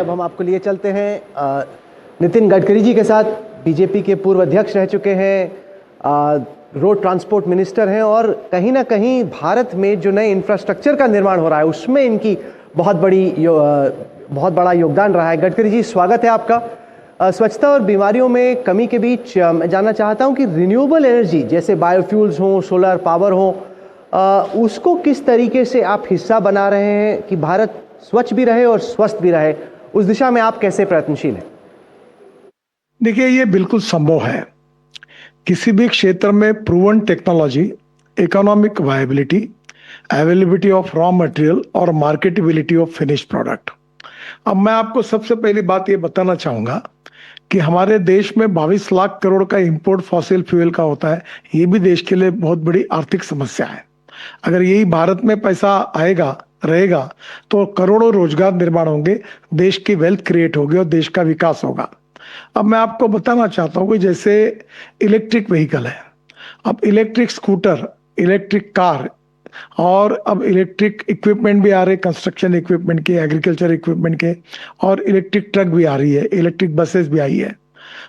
अब हम आपको लिए चलते हैं नितिन गडकरी जी के साथ। बीजेपी के पूर्व अध्यक्ष रह चुके हैं, रोड ट्रांसपोर्ट मिनिस्टर हैं और कहीं ना कहीं भारत में जो नए इंफ्रास्ट्रक्चर का निर्माण हो रहा है उसमें इनकी बहुत बड़ा योगदान रहा है। गडकरी जी, स्वागत है आपका। स्वच्छता और बीमारियों में कमी के बीच मैं जानना चाहता हूं कि रिन्यूएबल एनर्जी जैसे बायोफ्यूल्स हों, सोलर पावर हो, उसको किस तरीके से आप हिस्सा बना रहे हैं कि भारत स्वच्छ भी रहे और स्वस्थ भी रहे, उस दिशा में आप कैसे प्रयत्नशील हैं? देखिए, ये बिल्कुल संभव है। किसी भी क्षेत्र में proven technology, economic viability, availability of raw material और मार्केटेबिलिटी ऑफ फिनिश प्रोडक्ट। अब मैं आपको सबसे पहली बात ये बताना चाहूंगा कि हमारे देश में 22 लाख करोड़ का इंपोर्ट फॉसिल फ्यूल का होता है। ये भी देश के लिए बहुत बड़ी आर्थिक समस्या है। अगर यही भारत में पैसा आएगा रहेगा तो करोड़ों रोजगार निर्माण होंगे, देश की वेल्थ क्रिएट होगी और देश का विकास होगा। अब मैं आपको बताना चाहता हूं कि जैसे इलेक्ट्रिक व्हीकल है, अब इलेक्ट्रिक स्कूटर, इलेक्ट्रिक कार और अब इलेक्ट्रिक इक्विपमेंट भी आ रहे, कंस्ट्रक्शन इक्विपमेंट के, एग्रीकल्चर इक्विपमेंट के, और इलेक्ट्रिक ट्रक भी आ रही है, इलेक्ट्रिक बसेस भी आई है।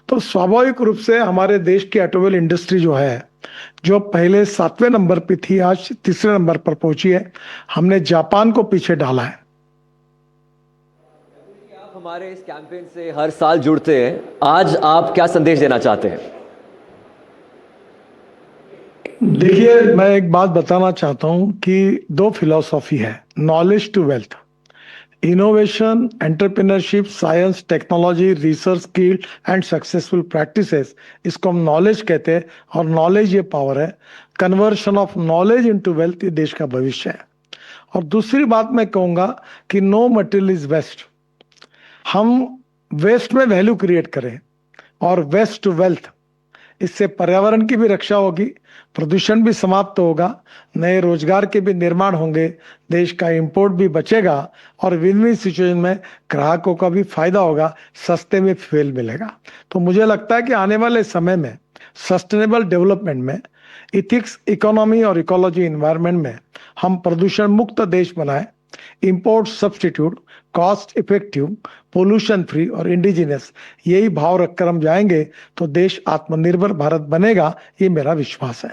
तो स्वाभाविक रूप से हमारे देश की ऑटोमोबाइल इंडस्ट्री जो है, जो पहले 7वें नंबर पे थी, आज 3रे नंबर पर पहुंची है। हमने जापान को पीछे डाला है। आप हमारे इस कैंपेन से हर साल जुड़ते हैं, आज आप क्या संदेश देना चाहते हैं? देखिए, मैं एक बात बताना चाहता हूं कि 2 फिलॉसफी है, knowledge to wealth. Innovation, entrepreneurship, science, technology, research, skill and successful practices, इसको हम नॉलेज कहते हैं। और नॉलेज ये पावर है, conversion of knowledge into wealth, ये देश का भविष्य है। और दूसरी बात मैं कहूंगा कि नो मटेरियल इज वेस्ट। हम वेस्ट में वैल्यू क्रिएट करें और वेस्ट टू वेल्थ, इससे पर्यावरण की भी रक्षा होगी, प्रदूषण भी समाप्त होगा, नए रोजगार के भी निर्माण होंगे, देश का इंपोर्ट भी बचेगा और विन विन सिचुएशन में ग्राहकों का भी फायदा होगा, सस्ते में फ्यूल मिलेगा। तो मुझे लगता है कि आने वाले समय में सस्टेनेबल डेवलपमेंट में, इथिक्स, इकोनॉमी और इकोलॉजी, इन्वायरमेंट में हम प्रदूषण मुक्त देश बनाए, import substitute, cost effective, pollution free और इंडिजिनस, यही भाव रखकर हम जाएंगे तो देश आत्मनिर्भर भारत बनेगा, ये मेरा विश्वास है।